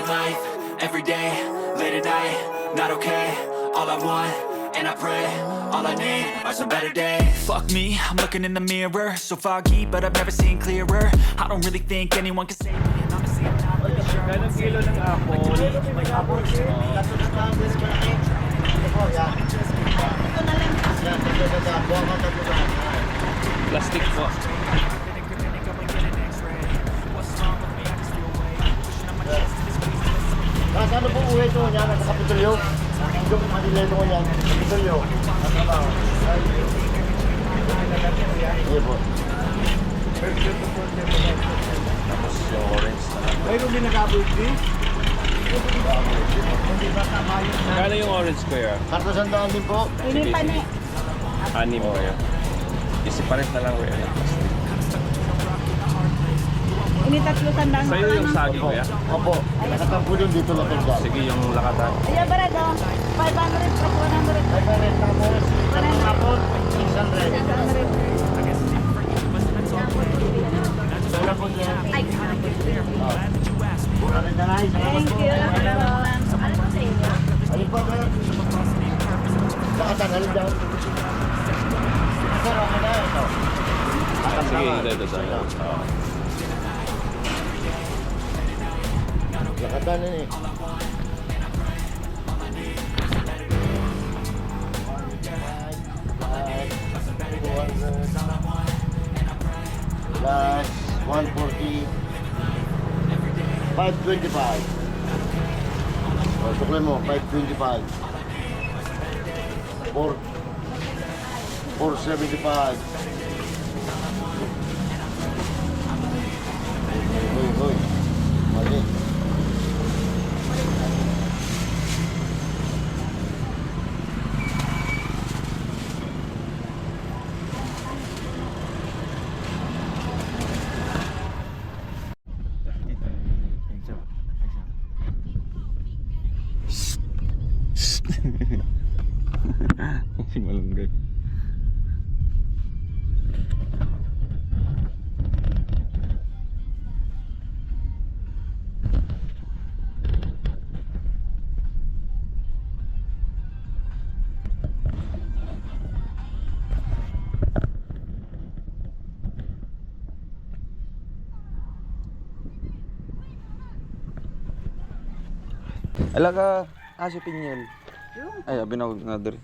life, every day, late at night, not okay. All I want, and I pray, all I need are some better days. Fuck me, I'm looking in the mirror, so foggy, but I've never seen clearer. I don't really think anyone can save me, and honestly I'm not really sure. Ganong kilo ng apple? Plastic po. Nasa ano po uwi ito niya? Nasa Kapitolyo? Yung Manila ito niya? Kapitolyo? Sige po. Tapos yung orange na lang. Mayroon din nag-abulti? Kano yung orange ko yan? Karto sandaan din po? Ini pa ni. Anim po yan. Kasi pares na lang ko yan. Plastic. Ini 300 Sa'yo yung saging ko yan? Opo. Nakatampo din dito lang ito. Sige yung lakatan. Iya barado. 500 plus 100. Tapos, 600. 600. Ay, thank you. Alin po, sir? Lakatan, alin daw? Sir, okay na ito. Sige, ito. Lakatan na eh. Plus 140. 525. O, tuklan mo, 525. 475. Hoy. Mali. Si malunggay. Alaga, si Pinyel. Ay, binawag nga diri.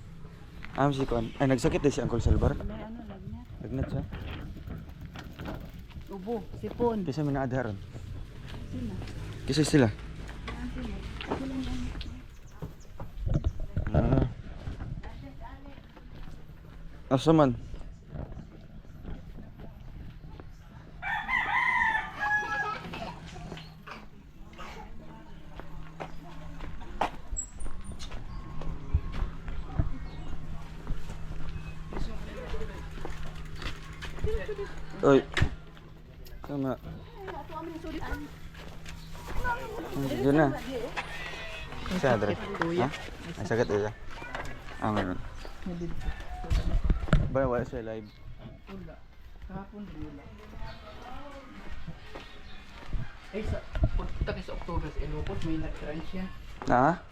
Si Kon. Ay, nagsakit din si Uncle Salvar. May ano, lagnat. Lagnat siya. Ubo, sipon. Kisa may naadaran. Sino? Kisa sila. Asa man? Oy. Sama. Diyan na. Sa adre. Ha? Ay sakit ito. Meron. Wala siya live. Wala. Kahapon din wala. Ay, punta kayo sa October sa Ilocos, may nag-crunch yan. Na?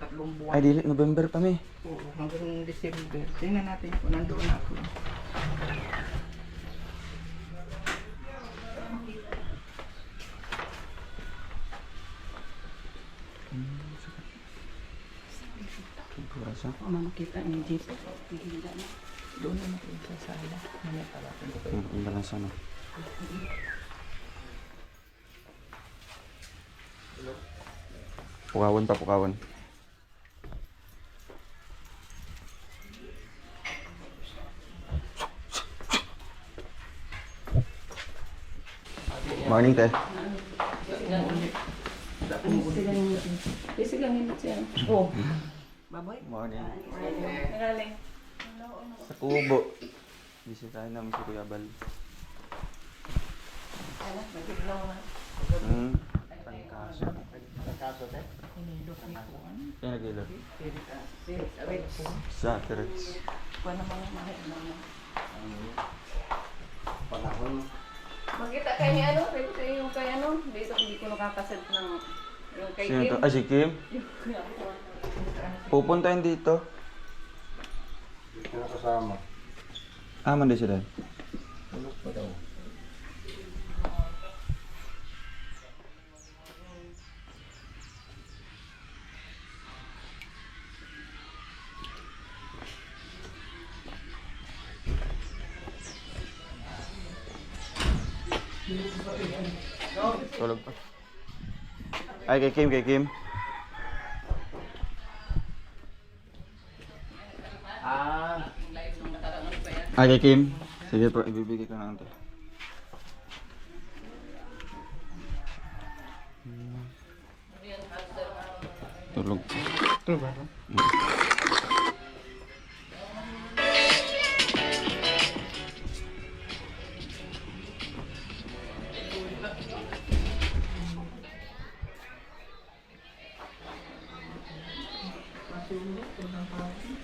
3 buwan. Ay, dili. November pa mi. Oo, hanggang December. Tingnan natin kung nandoon ako. Kurasa. Kung makita niyo dito, hihinda na. Doon na natin sa sala. Mamaya tawatin ko kayo. Ang balansa no. Pukawan. Morning, te. Kasi lang yun siya. Oh. Baboy? Morning. Nagaling. Sa Kubo. Bisitahin namin si Kuya Bal. Magiglaw na. Trangkaso. Kaso, te? Inilok ni Kuan. Kaya nag-ilo. Red po. Sa Terets. Kuan naman ang mahal naman. Panahon. Magkita kayo ni ano, sabi ko sa iyo kay ano, dito hindi ko nakakasad ng Yung kay Sino Kim. to? Ah, si Kim? Pupuntahin dito. Ano kasama? Mandi sila. Tulog pa daw. Tulog pa. Ay, kay Kim, kay Kim. Ay, kay Kim. Sige po, ibibigay ko na ito. Tulog. Tulog ba?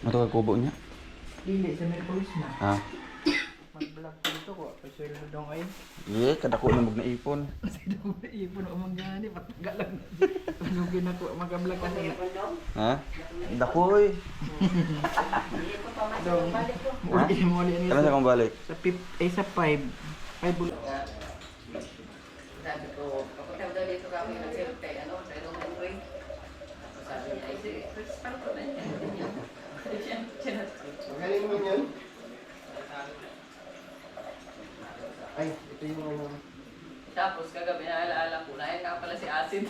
Ito ka kubo niya? Dili, sa may polis na. Ha? Mag-vlog dito ko. Paswelo daw kayo. Iya, kadako na mag naipon. Kasi daw na ipon o manggani. Patagalan. Panugin ako. Mag-vlog kasi na. Ha? Dakoy. Daw. Muli niya. Kailan siya kong balik? Sa 5. Sa 5. 5 bulan. Sabi ko, kapag daw dito kami nag-selfie, ano, sa ilong ng ring. Sabi niya, ay, sige, parang ko na yan. Magaling mo yun? Ay, ito yung ano. Tapos kagabi na alaala ko, na yan nga pala si Asin.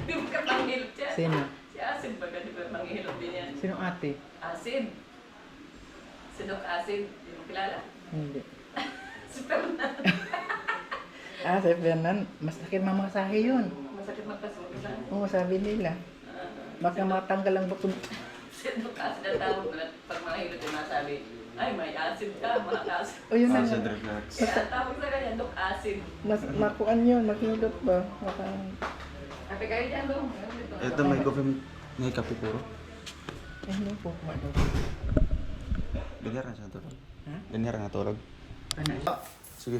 Di mo ka manghilot yan. Sino? Si Asin baga, di ba manghilot din yan? Sino ate? Asin. Sinok Asin, di mo kilala? Hindi. Si Fernan. Sa Fernan, mas laki mamasahe yun. Masakit magpasuko na. Oo, sabi nila. Baka matanggal ang buto. Sinok Asin ang tawag ko na pag manghilot yung nasabi, ay, may acid ka, mga acid. O yun na. Acid reflux. Kaya ang tawag sa kanya, Dok Acid. Makuan yun, makilot ba? Happy kayo dyan, Dok. Ito may coffee, may kape puro. Ano po? Ganyan na siya tulog. Ha? Ganyan na tulog. Ano? Sige.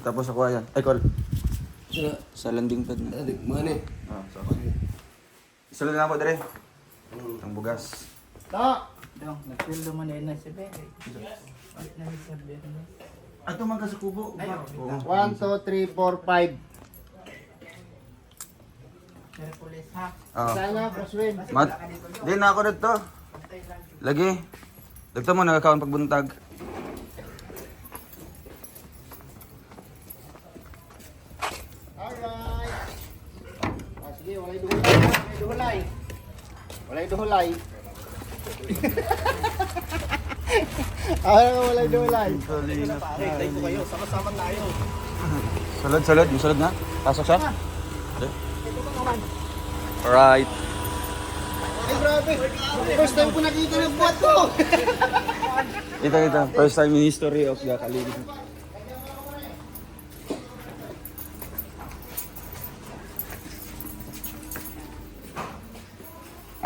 Tapos ako ayan. Ay, call. Sa landing pad na. Adik, money. Sa ako. Isulod na ako, Dre. Ang bugas. Ta! Dong, nagpildo mo na yun na si Bebe. Ay, na si Bebe. Ito man ka sa kubo. Ay, Oo. 1, 2, 3, 4, 5. Pero pulis ha. Sana, Crosswind. Mat, di na ako dito. Lagi. Dagto mo nagkakaon pagbuntag. Alright. Sige, walay duhulay. Walay duhulay. Walay duhulay. Walay duhulay. Thank you kayo. Sama-sama tayo. Sulod, sulod. Yung sulod na. Pasok siya. Okay. Alright. Ay, grabe. First time ko nakita ng buhat ko. Kita. First time in history of Gakaligid.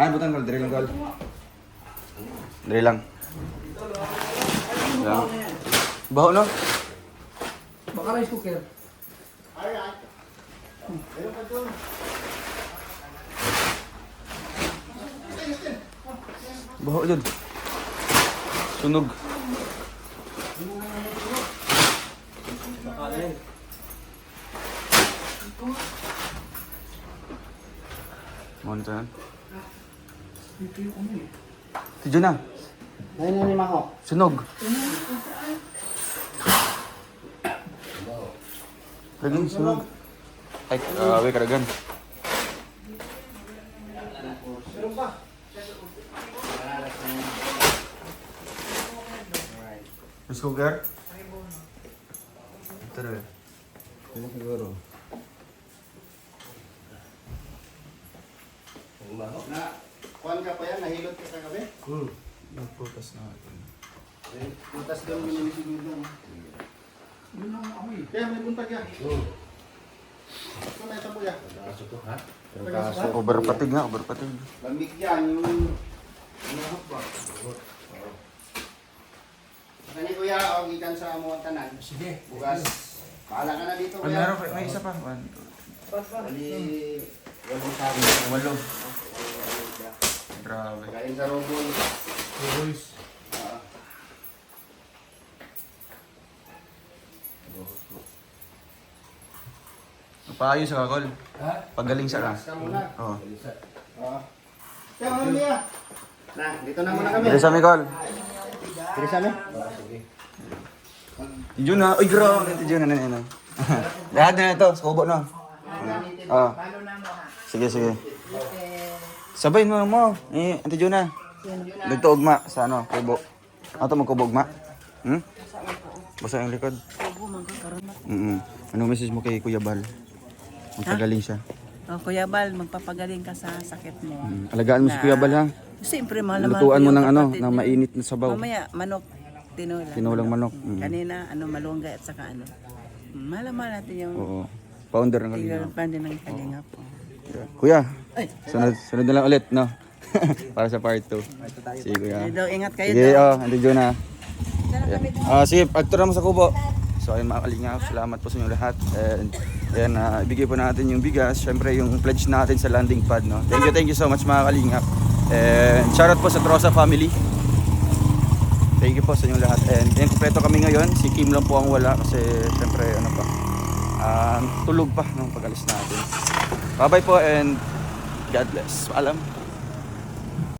Ay, butang kal. Drill lang kal. Drill lang. Lang. Baho no? Baka rice cooker. Alright. Ayun pa doon. Baho dyan. Sunog. Monta yan. Tidyo na. Ngayon ni Mako. Sunog. Laging sunog. Ay, away karagan. Meron pa. Rice cooker? Ito na. Ano siguro? Na, kuhan ka pa yan, nahilot ka kagabi? Nagputas na natin. Butas doon, binili siguro doon. Yun ang ako eh. Kaya may buntag yan. Ito na ito po yan. Overpatig nga, overpatig. Lamig yan, yung... Ano ba? Kani kuya, o gikan sa mga tanan. Sige. Bukas. Bahala ka na dito Ay, kuya. meron, may isa pa. 1, 2. Bali, Walo. Grabe. Galing sa Robol. Robols. Paayos ka, Kol. Ha? Pagaling sa ka. Basta muna. Oo. Kaya mga niya. Na, dito na muna kami. Dito sa mi, Kol. Dito sa amin? Sige. Tijo na. Uy, grabe. Tijo na na. Lahat na ito. Sa kubo na. Oo. Sige, sige. Sabay mo. Ate Juna. Dito ugma sa ano, kubo. Ato magkubo ugma. Basta ang likod. Anong message mo kay Kuya Bal? Magpagaling siya. Oh, Kuya Bal, magpapagaling ka sa sakit mo. Alagaan mo si Kuya Bal ha. Siyempre, mahal na mahal Lutuan ko mo yung ng ano, kapatid ng niya. mainit na sabaw. Mamaya, manok, tinulang. Tinulang manok. Kanina, malunggay at saka ano. Mahal na mahal natin yung Oo. Founder ng tigal Kalingap. pa din ng kalingap. Kuya, sunod na lang ulit, no? Para sa part 2. Sige, Kuya. Daw, ingat kayo Sige, daw. Ate Juna. Sige, pagto naman sa kubo. So ayun mga kalingap, salamat po sa inyo lahat. And yan, ibigay po natin yung bigas. Siyempre yung pledge natin sa landing pad. No? Thank you so much mga kalingap. And shoutout po sa Trosa family. Thank you po sa inyo lahat. And yan, kompleto kami ngayon. Si Kim lang po ang wala kasi siyempre ano pa, tulog pa ng pag-alis natin. Bye bye po and God bless. Paalam.